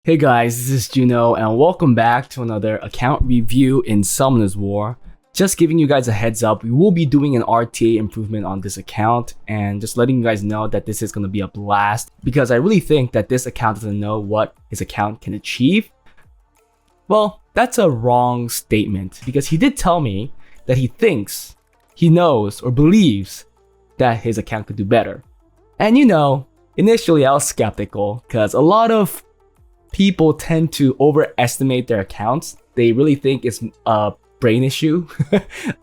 Hey guys, this is Juno and welcome back to another account review in Summoner's War. Just giving you guys a heads up, we will be doing an RTA improvement on this account and just letting you guys know that this is going to be a blast because I really think that this account doesn't know what his account can achieve. Well, that's a wrong statement because he did tell me that he thinks, he knows, or believes that his account could do better. And you know, initially I was skeptical because a lot of people tend to overestimate their accounts. They really think it's a brain issue,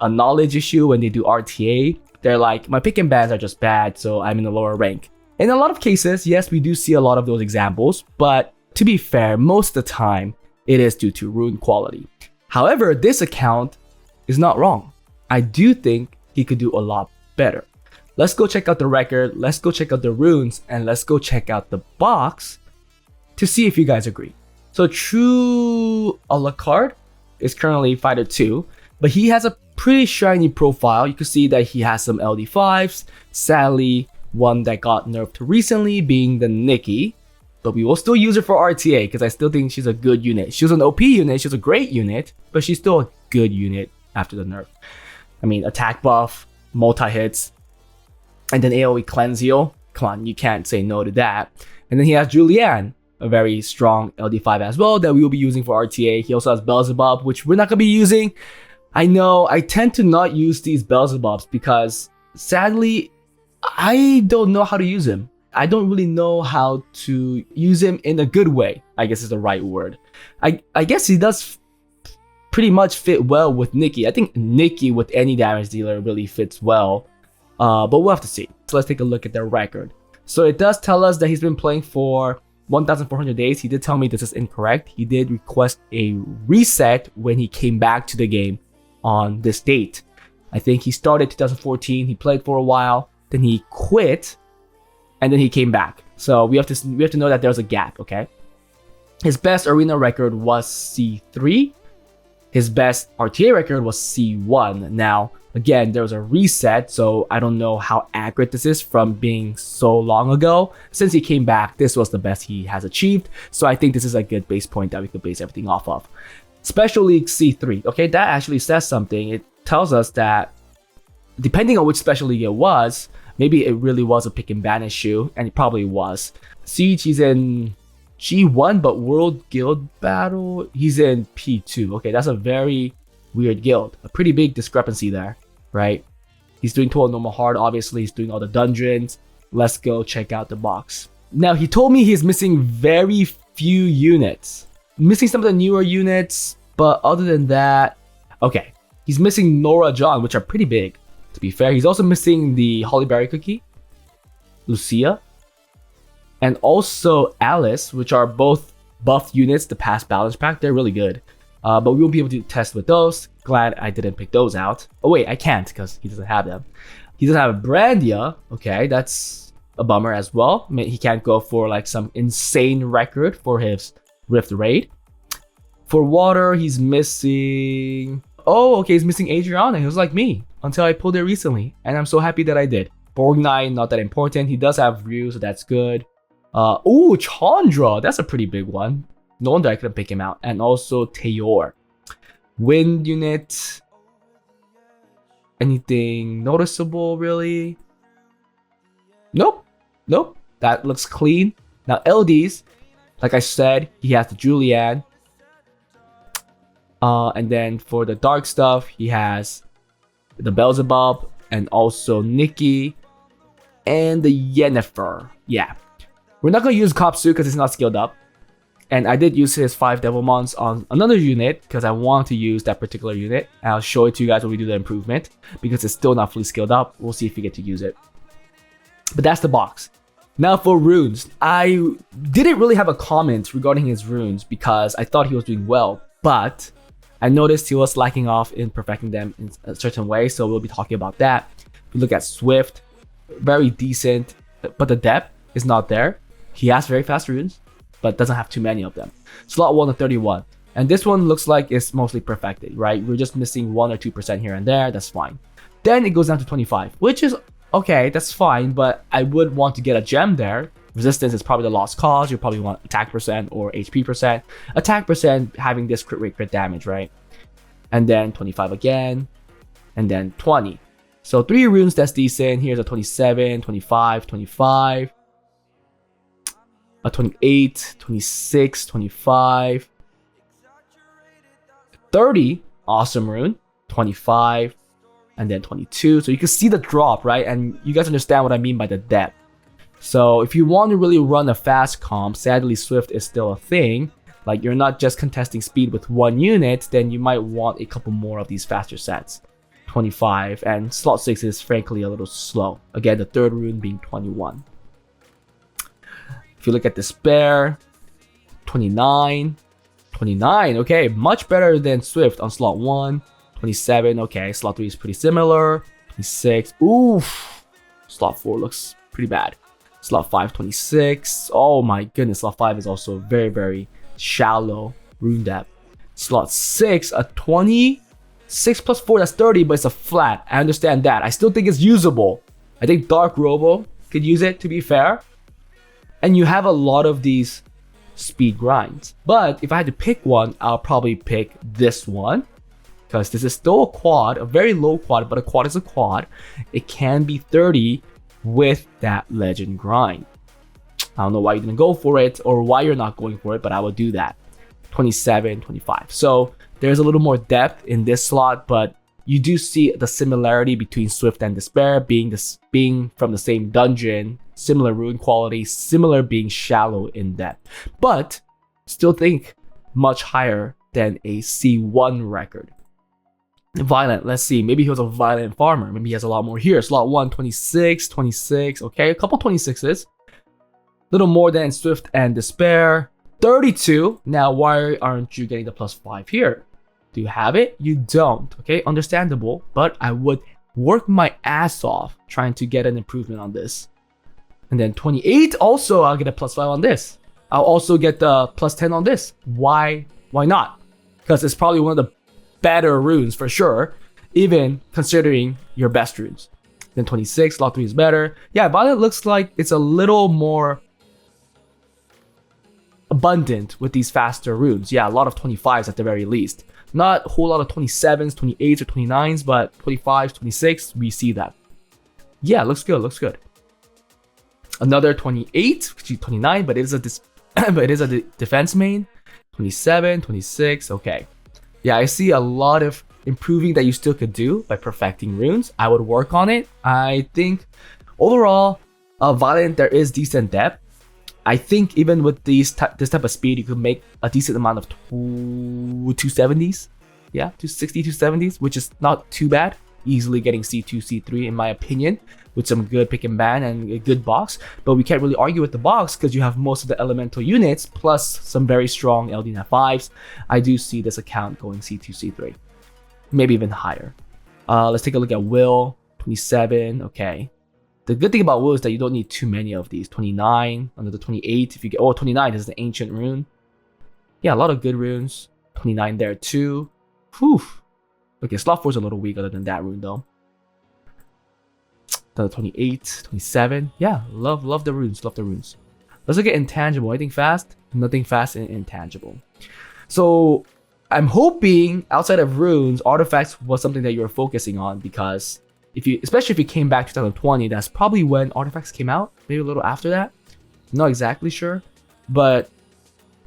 a knowledge issue when they do RTA. They're like, my pick and bans are just bad, so I'm in the lower rank. In a lot of cases, yes, we do see a lot of those examples, but to be fair, most of the time, it is due to rune quality. However, this account is not wrong. I do think he could do a lot better. Let's go check out the record, let's go check out the runes, and let's go check out the box to see if you guys agree. So True Alucard is currently fighter 2, but he has a pretty shiny profile. You can see that he has some LD5s. Sadly, one that got nerfed recently being the Nikki, but we will still use her for RTA because I still think she's a good unit. She was an OP unit, she was a great unit, but she's still a good unit after the nerf. I mean, attack buff, multi-hits, and then AoE cleanse heal. Come on, you can't say no to that. And then he has Julianne, a very strong LD5 as well that we will be using for RTA. He also has Beelzebub, which we're not going to be using. I know I tend to not use these Beelzebubs because sadly, I don't know how to use him. I don't really know how to use him in a good way, I guess is the right word. I guess he does pretty much fit well with Nikki. I think Nikki with any damage dealer really fits well, but we'll have to see. So let's take a look at their record. So it does tell us that he's been playing for 1,400 days. He did tell me this is incorrect. He did request a reset when he came back to the game on this date. I think he started 2014, he played for a while, then he quit, and then he came back. So we have to know that there's a gap, okay? His best arena record was C3. His best RTA record was C1. Now, again, there was a reset, so I don't know how accurate this is from being so long ago. Since he came back, this was the best he has achieved. So I think this is a good base point that we could base everything off of. Special League C3, okay, that actually says something. It tells us that depending on which Special League it was, maybe it really was a pick and ban issue, and it probably was. Siege, he's in G1, but World Guild Battle, he's in P2. Okay, that's a very weird guild. A pretty big discrepancy there, right? He's doing 12 normal hard, obviously. He's doing all the dungeons. Let's go check out the box. Now, he told me he's missing very few units. Missing some of the newer units, but other than that, okay. He's missing Nora John, which are pretty big, to be fair. He's also missing the Hollyberry Cookie, Lucia, and also Alice, which are both buffed units, the past balance pack. They're really good. But we won't be able to test with those. Glad I didn't pick those out. Oh wait, I can't because he doesn't have them. He doesn't have Brandia. Okay, that's a bummer as well. I mean, he can't go for like some insane record for his Rift Raid. For water, he's missing... Oh, okay, he's missing Adriana. He was like me until I pulled it recently. And I'm so happy that I did. Borgnine, not that important. He does have Ryu, so that's good. Ooh, Chandra. That's a pretty big one. No wonder I couldn't pick him out. And also Tayor. Wind unit. Anything noticeable, really? Nope. Nope. That looks clean. Now, LDs. Like I said, he has the Julianne. And then for the dark stuff, he has the Beelzebub. And also Nikki. And the Yennefer. Yeah. We're not going to use Kopsu because it's not skilled up. And I did use his 5 Devilmons on another unit because I want to use that particular unit. And I'll show it to you guys when we do the improvement because it's still not fully skilled up. We'll see if we get to use it. But that's the box. Now for runes. I didn't really have a comment regarding his runes because I thought he was doing well. But I noticed he was lacking off in perfecting them in a certain way. So we'll be talking about that. If you look at Swift, very decent. But the depth is not there. He has very fast runes, but doesn't have too many of them. Slot 1 to 31. And this one looks like it's mostly perfected, right? We're just missing 1 or 2% here and there. That's fine. Then it goes down to 25, which is okay. That's fine, but I would want to get a gem there Resistance is probably the lost cause. You probably want attack percent or HP percent. Attack percent having this crit rate, crit damage, right? And then 25 again, and then 20. So 3 runes, that's decent. Here's a 27, 25, 25, a 28, 26, 25, 30, awesome rune, 25, and then 22. So you can see the drop, right? And you guys understand what I mean by the depth. So if you want to really run a fast comp, sadly Swift is still a thing. Like you're not just contesting speed with 1 unit, then you might want a couple more of these faster sets. 25, and slot 6 is frankly a little slow. Again, the third rune being 21. If you look at Despair, 29, 29, okay, much better than Swift on slot 1. 27, okay, slot 3 is pretty similar. 26, oof, slot 4 looks pretty bad. Slot 5, 26, oh my goodness, slot 5 is also very, very shallow rune depth. Slot 6, a 20, 6 plus 4, that's 30, but it's a flat. I understand that. I still think it's usable. I think Dark Robo could use it, to be fair. And you have a lot of these speed grinds. But if I had to pick one, I'll probably pick this one. Because this is still a quad, a very low quad, but a quad is a quad. It can be 30 with that legend grind. I don't know why you didn't go for it or why you're not going for it, but I will do that. 27, 25. So there's a little more depth in this slot, but you do see the similarity between Swift and Despair being from the same dungeon, similar rune quality, similar being shallow in depth, but still think much higher than a C1 record. Violent, let's see, maybe he was a violent farmer, maybe he has a lot more here. Slot 1, 26, 26, okay, a couple 26s, little more than Swift and Despair. 32, now why aren't you getting the +5 here? Do you have it? You don't, okay, understandable, but I would work my ass off trying to get an improvement on this. And then 28, also I'll get a +5 on this. I'll also get the +10 on this. Why not? Because it's probably one of the better runes for sure, even considering your best runes. Then 26, slot 3 is better. Yeah, Violet looks like it's a little more abundant with these faster runes. Yeah, a lot of 25s at the very least. Not a whole lot of 27s, 28s, or 29s, but 25s, 26, we see that. Yeah, looks good, looks good. Another 28, 29, but it is a defense main. 27, 26, okay. Yeah, I see a lot of improving that you still could do by perfecting runes. I would work on it. I think overall, Valiant, there is decent depth. I think even with this type of speed, you could make a decent amount of 270s. Yeah, 260, 270s, which is not too bad. Easily getting C2, C3 in my opinion, with some good pick and ban and a good box. But we can't really argue with the box because you have most of the elemental units plus some very strong LD 5s. I do see this account going C2, C3. Maybe even higher. Let's take a look at Will. 27, okay. The good thing about Will is that you don't need too many of these. 29, another 28. If you get 29, this is the ancient rune. Yeah, a lot of good runes. 29 there too. Whew. Okay, slot 4 is a little weak other than that rune though. Another 28, 27. Yeah, love the runes, love the runes. Let's look at intangible. Anything fast? Nothing fast in intangible. So I'm hoping outside of runes, artifacts was something that you were focusing on, because especially if you came back to 2020, that's probably when artifacts came out, maybe a little after that. I'm not exactly sure, but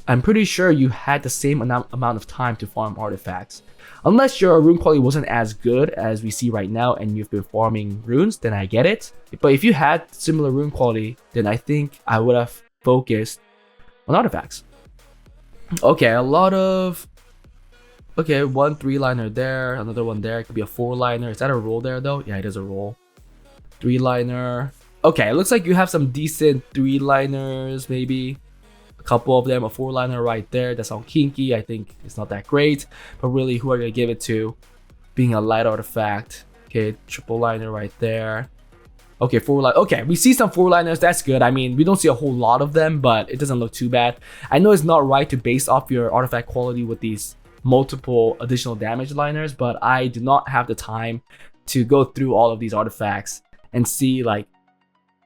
I'm pretty sure you had the same amount of time to farm artifacts. Unless your rune quality wasn't as good as we see right now and you've been farming runes, then I get it. But if you had similar rune quality, then I think I would have focused on artifacts. Okay, a lot of... Okay, one 3-liner there, another one there. It could be a 4-liner. Is that a roll there though? Yeah, it is a roll. 3-liner. Okay, it looks like you have some decent 3-liners, maybe. A couple of them, a 4-liner right there. That's all kinky. I think it's not that great. But really, who are you going to give it to? Being a light artifact. Okay, 3-liner right there. Okay, 4-liner. Okay, we see some 4-liners. That's good. I mean, we don't see a whole lot of them, but it doesn't look too bad. I know it's not right to base off your artifact quality with these multiple additional damage liners, but I do not have the time to go through all of these artifacts and see like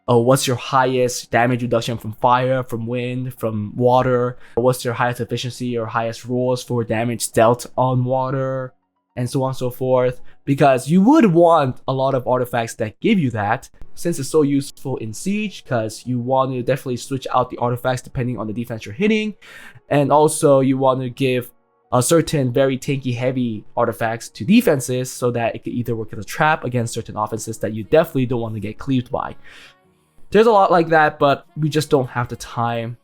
What's your highest damage reduction from fire, from wind, from water? What's your highest efficiency or highest rolls for damage dealt on water? And so on and so forth. Because you would want a lot of artifacts that give you that, since it's so useful in Siege, because you want to definitely switch out the artifacts depending on the defense you're hitting. And also you want to give a certain very tanky heavy artifacts to defenses so that it could either work as a trap against certain offenses that you definitely don't want to get cleaved by. There's a lot like that, but we just don't have the time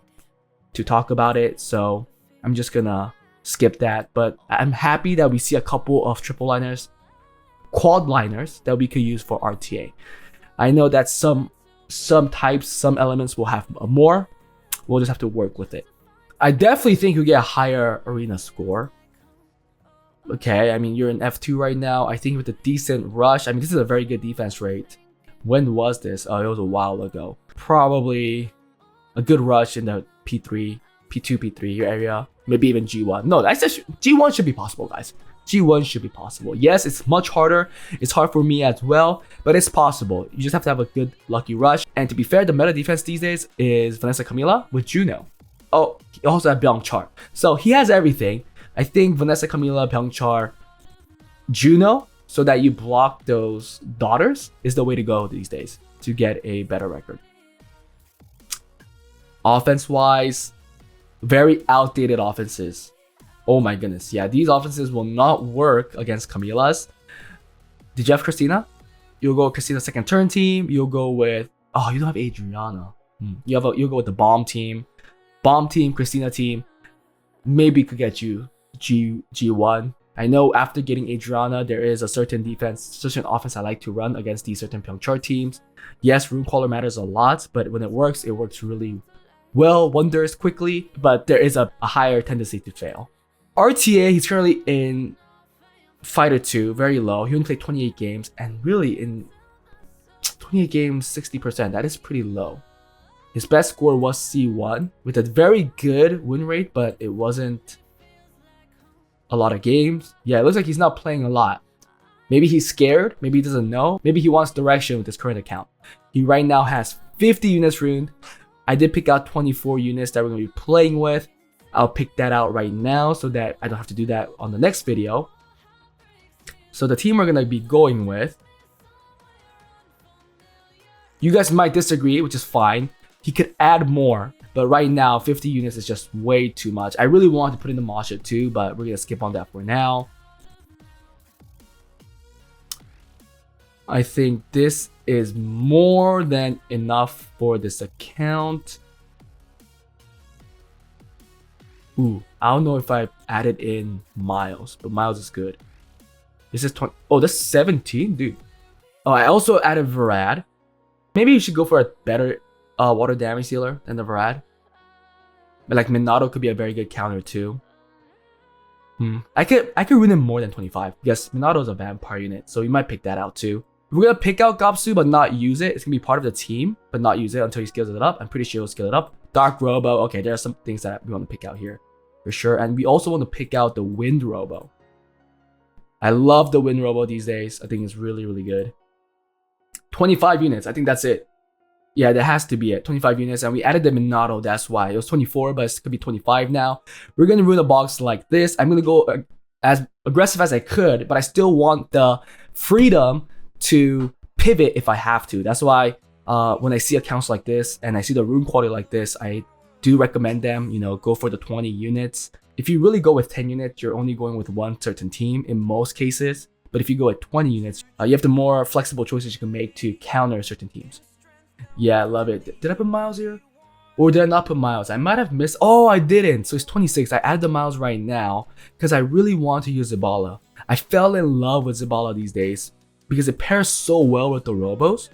to talk about it, so I'm just gonna skip that. But I'm happy that we see a couple of triple liners, quad liners that we could use for RTA. I know that some types, some elements will have more. We'll just have to work with it. I definitely think you'll get a higher arena score. Okay, I mean, you're in F2 right now. I think with a decent rush, I mean, this is a very good defense rate. When was this? Oh, it was a while ago. Probably a good rush in the P3, P2, P3 area. Maybe even G1. No, I said G1 should be possible, guys. G1 should be possible. Yes, it's much harder. It's hard for me as well, but it's possible. You just have to have a good lucky rush. And to be fair, the meta defense these days is Vanessa Camilla with Juno. Oh, he also has Byung-Char. So he has everything. I think Vanessa Camilla, Byung-Char, Juno, so that you block those daughters is the way to go these days to get a better record. Offense-wise, very outdated offenses. Oh my goodness. Yeah, these offenses will not work against Camilla's. Did you have Christina? You'll go with Christina's second turn team. You'll go with... Oh, you don't have Adriana. You'll go with the bomb team. Bomb team, Christina team. Maybe could get you G1. I know after getting Adriana, there is a certain defense, certain offense I like to run against these certain Byung-Char teams. Yes, Rune Caller matters a lot, but when it works really well, wonders quickly, but there is a higher tendency to fail. RTA, he's currently in Fighter 2, very low. He only played 28 games, and really in 28 games, 60%, that is pretty low. His best score was C1 with a very good win rate, but it wasn't a lot of games. Yeah, it looks like he's not playing a lot. Maybe he's scared. Maybe he doesn't know. Maybe he wants direction with his current account. He right now has 50 units runed. I did pick out 24 units that we're going to be playing with. I'll pick that out right now so that I don't have to do that on the next video. So the team we're going to be going with, you guys might disagree, which is fine. He could add more, but right now 50 units is just way too much. I really want to put in the Moshet too, but we're going to skip on that for now. I think this is more than enough for this account. Ooh, I don't know if I added in Miles, but Miles is good. This is 20. Oh, that's 17, dude. Oh, I also added Varad. Maybe you should go for a better water damage dealer than the Varad. But like Minato could be a very good counter too. I could rune him more than 25. Yes, Minato's a vampire unit, so you might pick that out too. We're gonna pick out Gopsu but not use it. It's gonna be part of the team, but not use it until he skills it up. I'm pretty sure he'll skill it up. Dark Robo. Okay, there are some things that we want to pick out here for sure. And we also want to pick out the Wind Robo. I love the Wind Robo these days. I think it's really, really good. 25 units. I think that's it. Yeah, that has to be it. 25 units. And we added the Minato. That's why. It was 24, but it could be 25 now. We're going to rune a box like this. I'm going to go as aggressive as I could, but I still want the freedom to pivot if I have to. That's why when I see accounts like this and I see the rune quality like this, I do recommend them, you know, go for the 20 units. If you really go with 10 units, you're only going with one certain team in most cases. But if you go at 20 units, you have the more flexible choices you can make to counter certain teams. Yeah, I love it. Did I put Miles here? Or did I not put Miles? I might have missed. Oh, I didn't. So it's 26. I added the Miles right now because I really want to use Zabala. I fell in love with Zabala these days because it pairs so well with the Robos.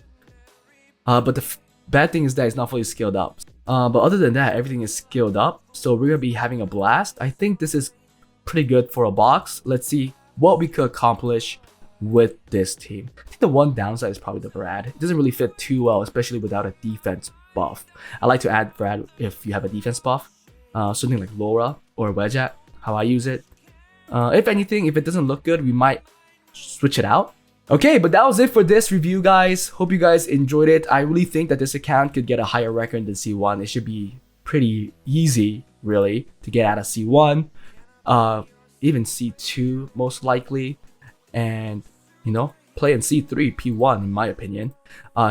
But the bad thing is that it's not fully skilled up. But other than that, everything is skilled up. So we're going to be having a blast. I think this is pretty good for a box. Let's see what we could accomplish with this team. I think the one downside is probably the Brad. It doesn't really fit too well, especially without a defense buff. I like to add Brad if you have a defense buff. Something like Laura or Wedgeat, how I use it. If anything, if it doesn't look good, we might switch it out. Okay, but that was it for this review, guys. Hope you guys enjoyed it. I really think that this account could get a higher record than C1. It should be pretty easy, really, to get out of C1. Even C2, most likely. And, you know, play in C3, P1, in my opinion.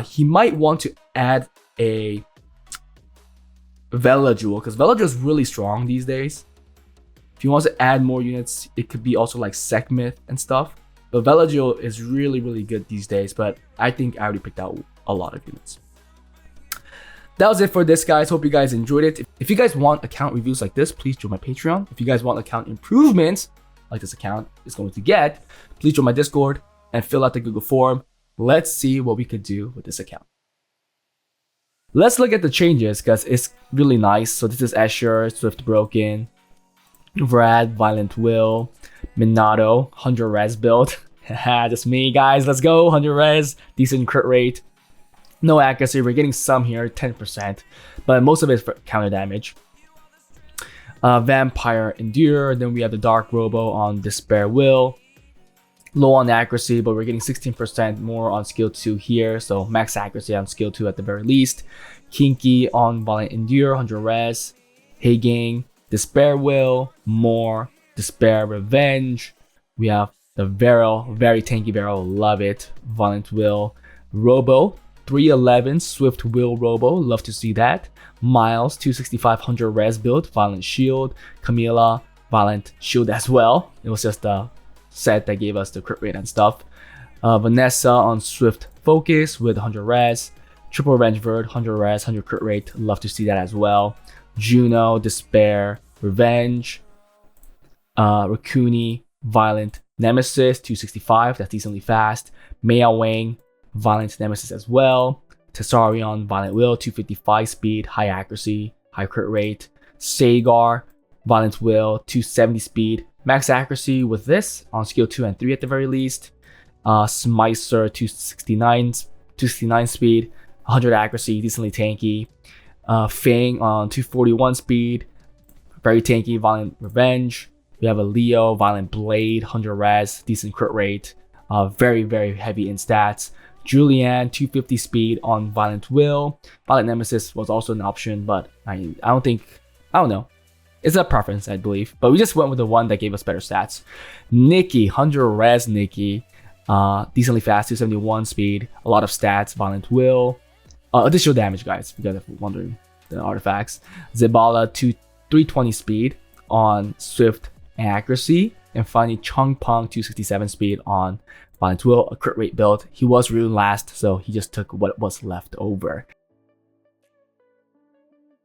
He might want to add a Vela Jewel, because Vela Jewel is really strong these days. If he wants to add more units, it could be also like Sekhmith and stuff. But Vela Jewel is really, really good these days, but I think I already picked out a lot of units. That was it for this, guys. Hope you guys enjoyed it. If you guys want account reviews like this, please join my Patreon. If you guys want account improvements like this account is going to get, please join my Discord and fill out the Google form. Let's see what we could do with this account. Let's look at the changes because it's really nice. So this is Escher, Swift Broken, Vrad, Violent Will, Minato, 100 res build. Just me, guys. Let's go. 100 res, decent crit rate. No accuracy. We're getting some here, 10%, but most of it is for counter damage. Vampire Endure. Then we have the Dark Robo on Despair Will. Low on accuracy, but we're getting 16% more on skill 2 here. So max accuracy on skill 2 at the very least. Kinky on Violent Endure, 100 res. Hey Gang, Despair Will, more. Despair Revenge. We have the Varel, very tanky Varel, love it. Violent Will. Robo, 311, Swift Will Robo, love to see that. Miles, 265, 100 res build, Violent Shield. Camilla, Violent Shield as well. It was just the set that gave us the crit rate and stuff. Vanessa on Swift Focus with 100 res. Triple Revenge Verd, 100 res, 100 crit rate, love to see that as well. Juno, Despair, Revenge. Rakuni, Violent Nemesis, 265, that's decently fast. Maya Wang, Violent Nemesis as well. Tessarion, Violent Will, 255 speed, high accuracy, high crit rate. Sagar, Violent Will, 270 speed, max accuracy with this on skill 2 and 3 at the very least. Smicer, 269 speed, 100 accuracy, decently tanky. Fang on 241 speed, very tanky, Violent Revenge. We have a Leo, Violent Blade, 100 res, decent crit rate, very, very heavy in stats. Julianne, 250 speed on Violent Will. Violent Nemesis was also an option, but I don't know. It's a preference, I believe. But we just went with the one that gave us better stats. Nikki, 100 res Nikki, decently fast, 271 speed, a lot of stats, Violent Will. Additional damage, guys, if you guys are wondering the artifacts. Zebala, 320 speed on Swift and accuracy. And finally, Chung Pong, 267 speed on Violent Will, a crit rate build. He was rune last, so he just took what was left over.